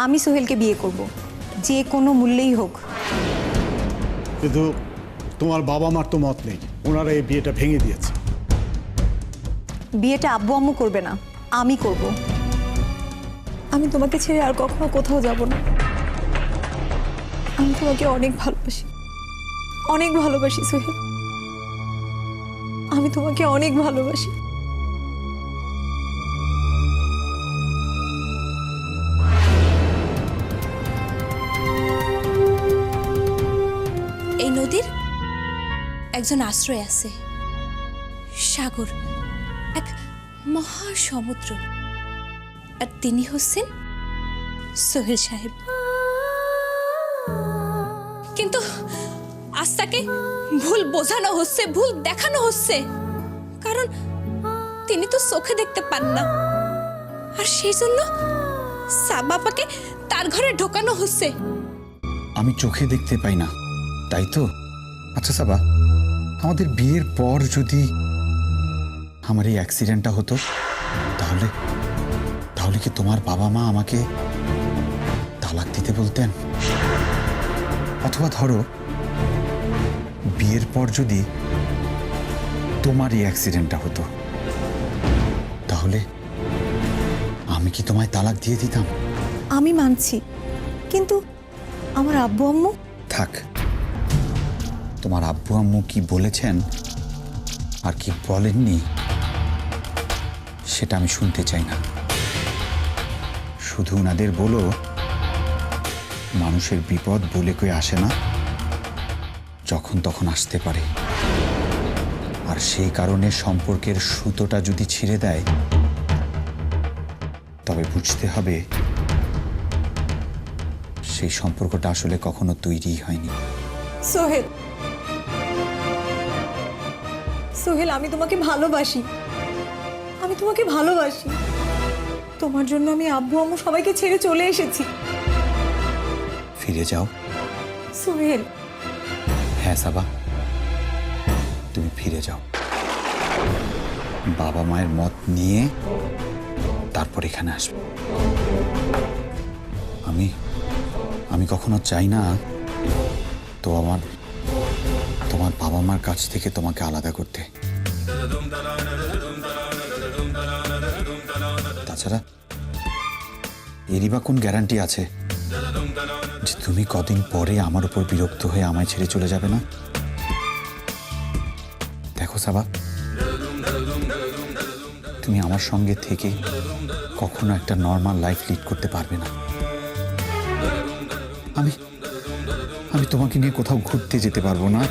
আমি সোহেলকে বিয়ে করব, যে কোনো মূল্যেই হোক। কিন্তু তোমার বাবা মার তো মত নেই, ওনারা এই বিয়েটা ভেঙে দিয়েছে। বিয়েটা আব্বু আম্মু করবে না, আমি করব। আমি তোমাকে ছেড়ে আর কখনো কোথাও যাব না। আমি তোমাকে অনেক ভালোবাসি, অনেক ভালোবাসি সোহেল। আমি তোমাকে অনেক ভালোবাসি। এই নদীর একজন আশ্রয় আছে, সাগর, এক মহাসমুদ্র, আর তিনি হচ্ছেন সোহেল সাহেব। কিন্তু আজ তাকে ভুল বোঝানো হচ্ছে, ভুল দেখানো হচ্ছে, কারণ তিনি তো চোখে দেখতে পান না, আর সেই জন্য সাবাপাকে তার ঘরে ঢোকানো হচ্ছে। আমি চোখে দেখতে পাই না, তাই তো? আচ্ছা সাবা, আমাদের বিয়ের পর যদি আমার এই অ্যাক্সিডেন্টটা হতো, তাহলে তাহলে কি তোমার বাবা মা আমাকে তালাক দিতে বলতেন? অথবা ধরো বিয়ের পর যদি তোমার এই অ্যাক্সিডেন্টটা হতো, তাহলে আমি কি তোমায় তালাক দিয়ে দিতাম? আমি মানছি, কিন্তু আমার আব্বু আম্মু? থাক, তোমার আব্বু আম্মু কি বলেছেন আর কি বলেননি সেটা আমি শুনতে চাই না। শুধু ওনাদের বলো, মানুষের বিপদ বলে কই আসে না, যখন তখন আসতে পারে। আর সেই কারণে সম্পর্কের সুতোটা যদি ছিঁড়ে দেয়, তবে বুঝতে হবে সেই সম্পর্কটা আসলে কখনো তৈরি হয়নি। সোহেল, সোহেল, আমি তোমাকে ভালোবাসি, আমি তোমাকে ভালোবাসি। তোমার জন্য আমি আব্বু আম্মু সবাইকে ছেড়ে চলে এসেছি। ফিরে যাও। সোহেল। হ্যাঁ সাবা, তুমি ফিরে যাও, বাবা মায়ের মত নিয়ে তারপর এখানে আসবে। আমি আমি কখনো চাই না তো তোমার বাবা মার কাছ থেকে তোমাকে আলাদা করতে। তাছাড়া এরই বা কোন গ্যারান্টি আছে যে তুমি কদিন পরে আমার উপর বিরক্ত হয়ে আমায় ছেড়ে চলে যাবে না? দেখো সাবা, তুমি আমার সঙ্গে থেকে কখনো একটা নর্মাল লাইফ লিড করতে পারবে না। আমি তোমাকে নিয়ে কোথাও ঘুরতে যেতে পারবো না,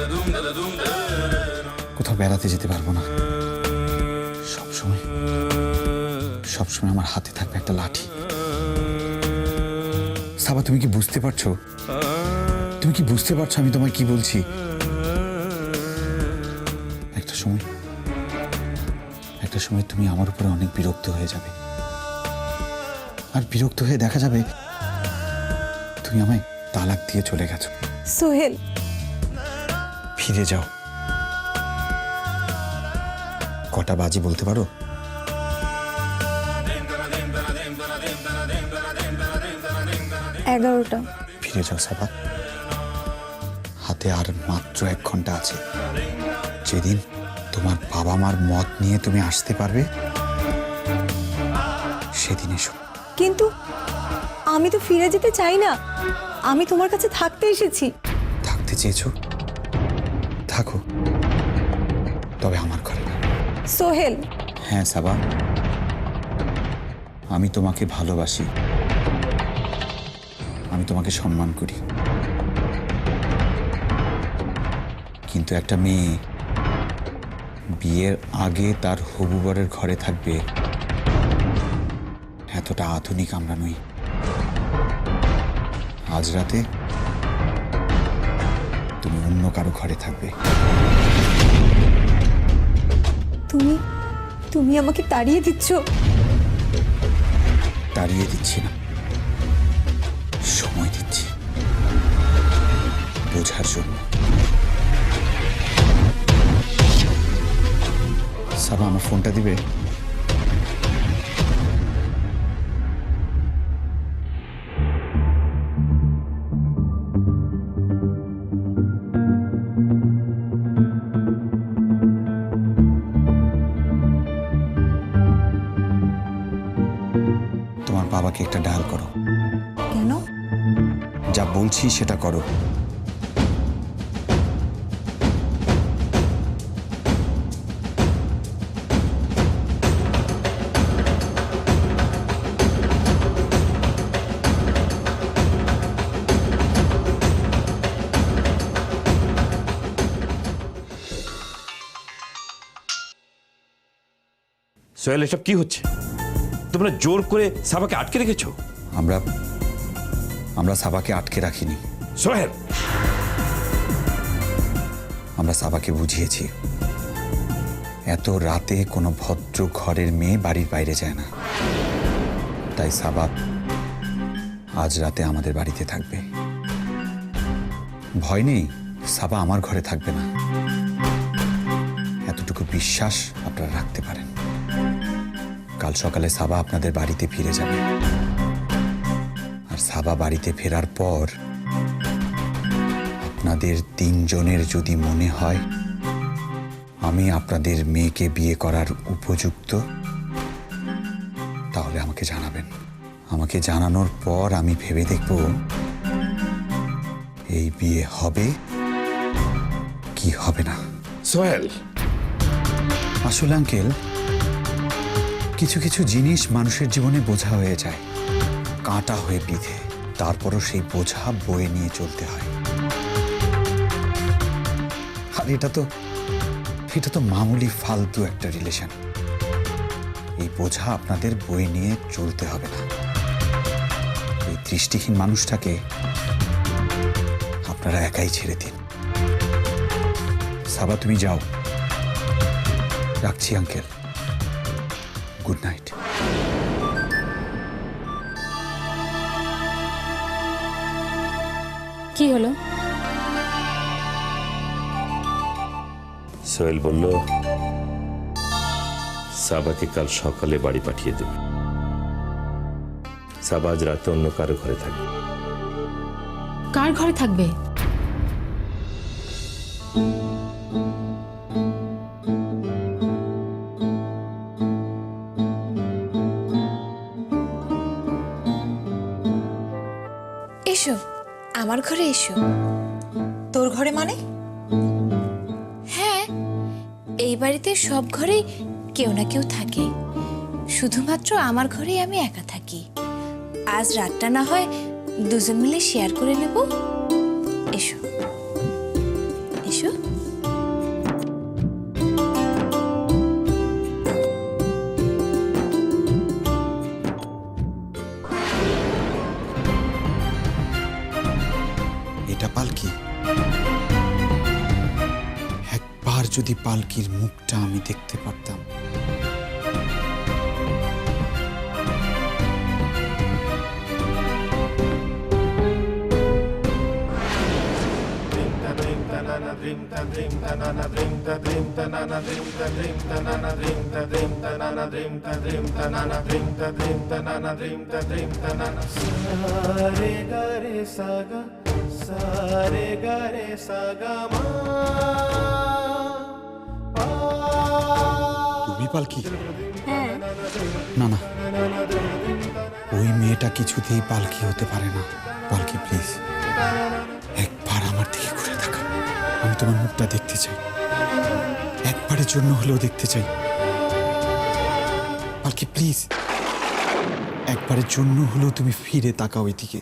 কোথাও বেড়াতে যেতে পারবো না। সবসময় আমার হাতে থাকবে একটা লাঠি। সাবা, তুমি কি বুঝতে পারছো? তুমি কি বুঝতে পারছো আমি তোমায় কি বলছি? একটা সময় তুমি আমার উপরে অনেক বিরক্ত হয়ে যাবে, আর বিরক্ত হয়ে দেখা যাবে তুমি আমায় তালাক দিয়ে চলে গেছো। সোহেল, ফিরে যাও। কটা বাজি বলতে পারো? এগারোটা। ফিরে যাও সাবা, হাতে আর মাত্র 1 ঘন্টা আছে। যেদিন তোমার বাবা মার মত নিয়ে তুমি আসতে পারবে, সেদিন এসো। কিন্তু আমি তো ফিরে যেতে চাই না, আমি তোমার কাছে থাকতে এসেছি। থাকতে চেয়েছো, থাকো, তবে আমার ঘরে না। সোহেল। হ্যাঁ সাবা, আমি তোমাকে ভালোবাসি, আমি তোমাকে সম্মান করি, কিন্তু একটা মেয়ে বিয়ের আগে তার হবু বরের ঘরে থাকবে, এতটা আধুনিক আমরা নই। আজ রাতে তুমি অন্য কারো ঘরে থাকবে। তুমি তুমি আমাকে তাড়িয়ে দিচ্ছ? তাড়িয়ে দিচ্ছি না, সময় দিচ্ছি বোঝার জন্য। সাবা, আমার ফোনটা দিবে? আমাকে একটা ডায়াল করো। কেন? যা বলছি সেটা করো। সোহেল, এসব কি হচ্ছে? তোমরা জোর করে সাবাকে আটকে রেখেছো। আমরা সাবাকে আটকে রাখিনি। সোহেল, আমরা সাবাকে বুঝিয়েছি এত রাতে কোনো ভদ্র ঘরের মেয়ে বাড়ির বাইরে যায় না। তাই সাবা আজ রাতে আমাদের বাড়িতে থাকবে। ভয় নেই, সাবা আমার ঘরে থাকবে না। এতটুকু বিশ্বাস আপনারা রাখতে পারেন। কাল সকালে সাবা আপনাদের বাড়িতে ফিরে যাবে। আর সাবা বাড়িতে ফেরার পর আপনাদের তিনজনের যদি মনে হয় আমি আপনাদের মেয়েকে বিয়ে করার উপযুক্ত, তাহলে আমাকে জানাবেন। আমাকে জানানোর পর আমি ভেবে দেখব এই বিয়ে হবে কি হবে না। সোহেল, আসলে আঙ্কেল, কিছু কিছু জিনিস মানুষের জীবনে বোঝা হয়ে যায়, কাঁটা হয়ে বিঁধে, তারপরও সেই বোঝা বয়ে নিয়ে চলতে হয়। আর এটা তো মামুলি ফালতু একটা রিলেশন। এই বোঝা আপনাদের বয়ে নিয়ে চলতে হবে না। এই দৃষ্টিহীন মানুষটাকে আপনারা একাই ছেড়ে দিন। সাবা, তুমি যাও। রাখছি আঙ্কেল, গুড নাইট। কি হলো? সোহেল বলল সাবাকে কাল সকালে বাড়ি পাঠিয়ে দেবে। সাবা আজ রাতে অন্য কারো ঘরে থাকবে। কার ঘরে থাকবে? এসো, আমার ঘরে এসো। তোর ঘরে মানে? হ্যাঁ, এই বাড়িতে সব ঘরেই কেউ না কেউ থাকে, শুধুমাত্র আমার ঘরেই আমি একা থাকি। আজ রাতটা না হয় দুজন মিলে শেয়ার করে নেব। এসো এসো। এটা পালকি। একবার যদি পালকির মুখটা আমি দেখতে পারতাম। তুমি পালকি? না না, ওই মেয়েটা কিছুতেই পালকি হতে পারে না। পালকি, প্লিজ একবার আমার দিকে ঘুরে থাকা। আমি তোমার মুখটা দেখতে চাই, একবারের জন্য হলেও দেখতে চাই। পালকি প্লিজ, একবারের জন্য হলেও তুমি ফিরে তাকাও এদিকে।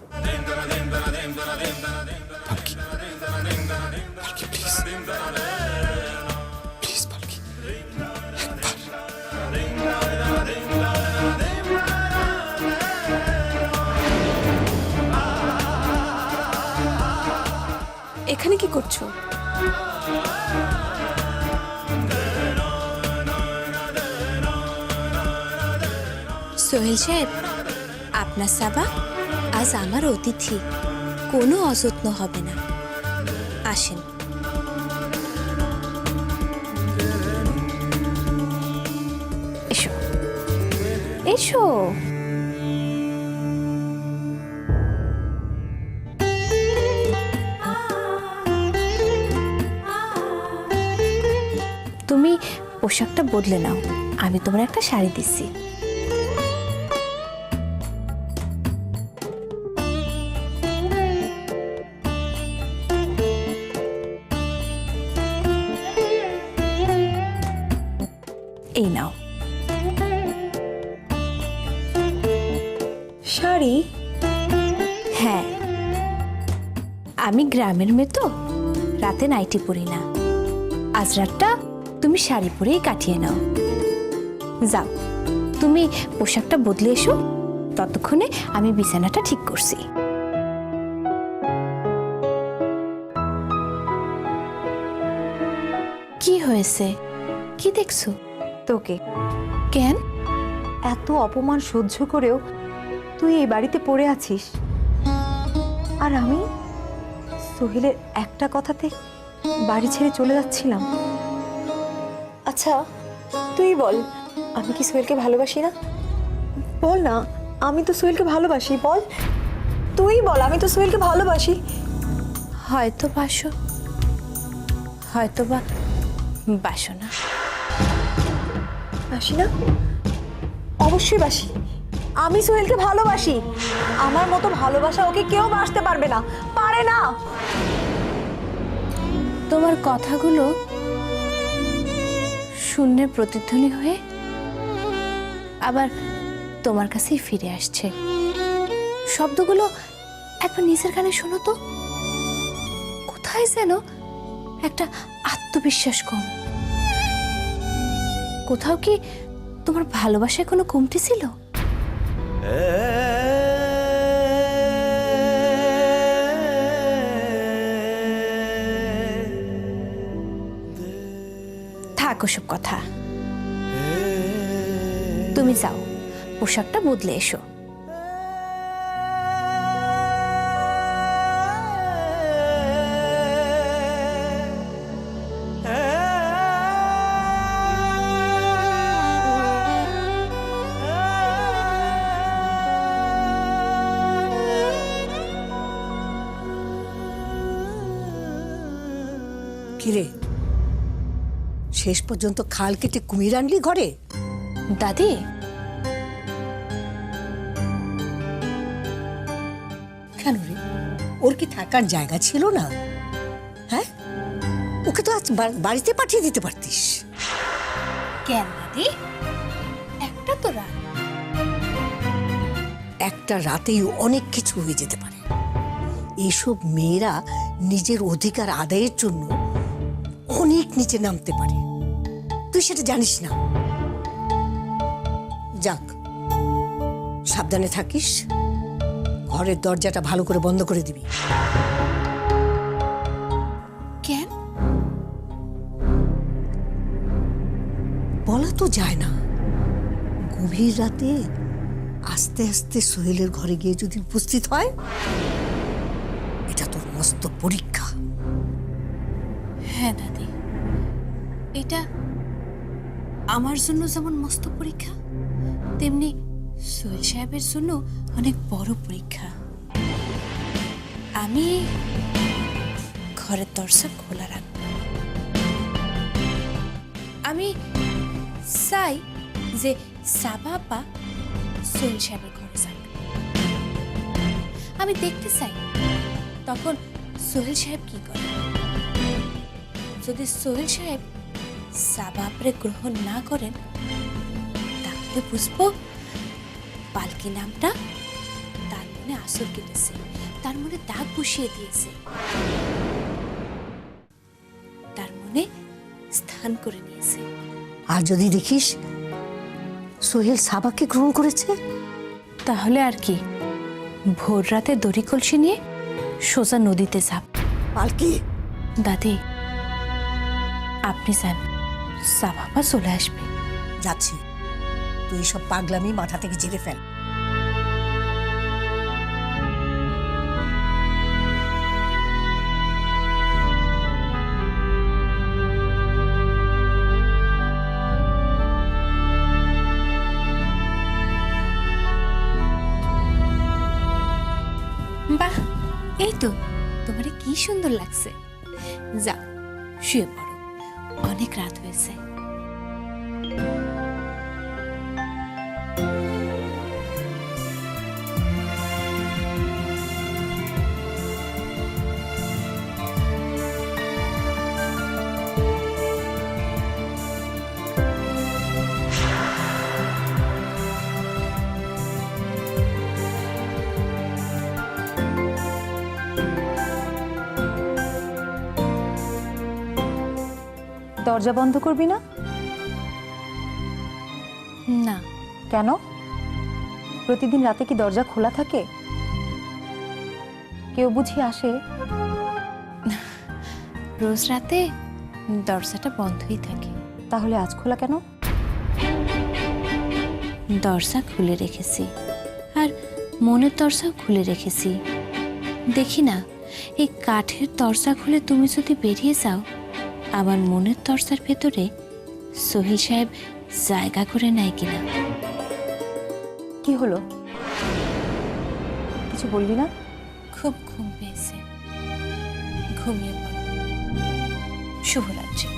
পালকি, পালকি প্লিজ, প্লিজ পালকি, একবার। এখানে কি করছো? সোহেল সাহেব, আপনার সাবা আজ আমার অতিথি, কোনো অযত্ন হবে না। আসেন। এসো এসো। তুমি পোশাকটা বদলে নাও, আমি তোমার একটা শাড়ি দিচ্ছি। এই নাও। শাড়ি? হ্যাঁ, আমি গ্রামের মেয়ে তো, রাতে নাইটি পরি না। আজ রাতটা তুমি শাড়ি পরেই কাটিয়ে নাও। যাও, তুমি পোশাকটা বদলে এসো, ততক্ষণে আমি বিছানাটা ঠিক করছি। কি হয়েছে? কি দেখছো? তোকে। কেন? এত অপমান সহ্য করেও তুই এই বাড়িতে পড়ে আছিস, আর আমি সোহেলের একটা কথাতে বাড়ি ছেড়ে চলে যাচ্ছিলাম। আচ্ছা তুই বল, আমি কি সোহেলকে ভালোবাসি না? বল না, আমি তো সোহেলকে ভালোবাসি। বল, তুই বল, আমি তো সোহেলকে ভালোবাসি। হয়তো বাসো, হয়তো বা বাসো না। বাসি না? অবশ্যই বাসি। আমি সোহেলকে ভালোবাসি। আমার মতো ভালোবাসা ওকে কেউ বাসতে পারবে না, পারে না। তোমার কথাগুলো শূন্যের প্রতিধ্বনি হয়ে আবার তোমার কাছেই ফিরে আসছে। শব্দগুলো একবার নিজের কানে শোনো তো, কোথায় যেন একটা আত্মবিশ্বাস কম। কোথাও কি তোমার ভালোবাসায় কোনো কমতি ছিল? থাক ওসব কথা, তুমি যাও, পোশাকটা বদলে এসো। কিরে, শেষ পর্যন্ত খাল কেটে কুমির আনলি ঘরে? দাদি, কেন রে, ওর কি থাকার জায়গা ছিল না? হ্যাঁ, ওকে তো আজ বাড়িতে পাঠিয়ে দিতে পারতিস। কেন দাদি? একটা তো রাত। একটা রাতেই অনেক কিছু হয়ে যেতে পারে। এইসব মেয়েরা নিজের অধিকার আদায়ের জন্য অনেক নিচে নামতে পারে, তুই সেটা জানিস না। যাক, সাবধানে থাকিস, ঘরের দরজাটা ভালো করে বন্ধ করে দিবি। কেন? বলা তো যায় না, গভীর রাতে আস্তে আস্তে সোহেলের ঘরে গিয়ে যদি উপস্থিত হয়, এটা তোর মস্ত পরীক্ষা। হ্যাঁ দাদি, এটা আমার জন্য যেমন মস্ত পরীক্ষা, তেমনি সোহেল সাহেবের জন্য অনেক বড় পরীক্ষা। আমি ঘরের দরজা খোলা রাখব। আমি চাই যে সাবা আপা সোহেল সাহেবের ঘরে যাক। আমি দেখতে চাই তখন সোহেল সাহেব কি করে। যদি সোহেল সাহেব সাবাপরে গ্রহণ না করেন, তাহলে বুঝবো পালকি নামটা তার মনে আসর কেটেছে, তার মনে দাগ বসিয়ে দিয়েছে, তার মনে স্থান করে নিয়েছে। আর যদি দেখিস সোহেল সাবাকে গ্রহণ করেছে, তাহলে আর কি, ভোর রাতে দড়ি কলসি নিয়ে সোজা নদীতে যাব। পালকি, দাদি, আপনি যান, সাবাপা চলে আসবে। যাচ্ছি, তুই সব পাগলামি মাথা থেকে ঝেড়ে ফেল। বাহ, এই তো তোমারে কি সুন্দর লাগছে। যাও, শুয়ে পড়ো, অনেক রাত হয়েছে। দরজা বন্ধ করবি না? না, কেন? প্রতিদিন রাতে কি দরজা খোলা থাকে? কেউ বুঝি আসে? রোজ রাতে দরজাটা বন্ধই থাকে। তাহলে আজ খোলা কেন? দরজা খুলে রেখেছি, আর মনের দরজাও খুলে রেখেছি। দেখি না, এই কাঠের দরজা খুলে তুমি যদি বেরিয়ে যাও, আমার মনের দরজার ভেতরে সোহেল সাহেব জায়গা করে নেয় কিনা। কি হলো? কিছু বললি না? খুব ঘুম পেয়েছে, ঘুমিয়ে পড়ো। শুভরাত্রি।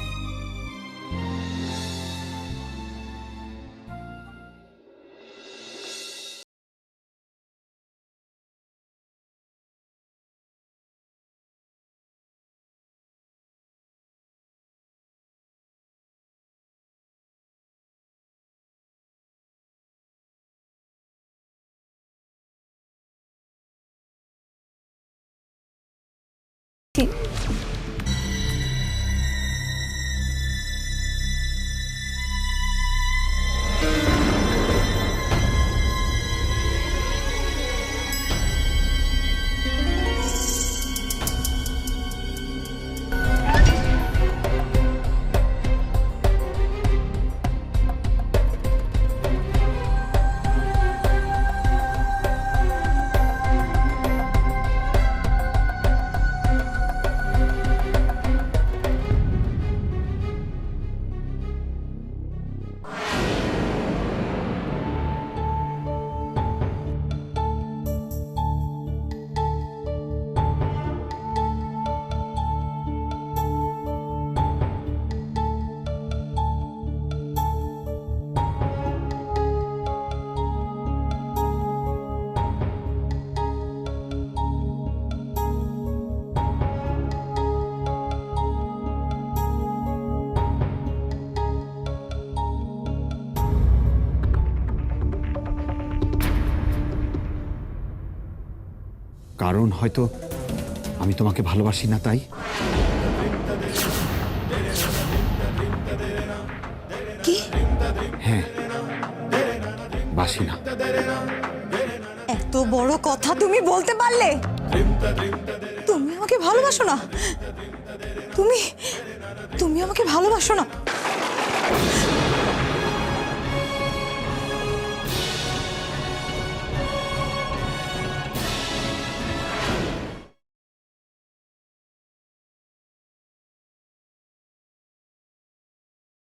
কারণ হয়তো আমি তোমাকে ভালোবাসি না, তাই। কি? হ্যাঁ, বাসি না। এত বড় কথা তুমি বলতে পারলে? তুমি আমাকে ভালোবাসো না? তুমি আমাকে ভালোবাসো না?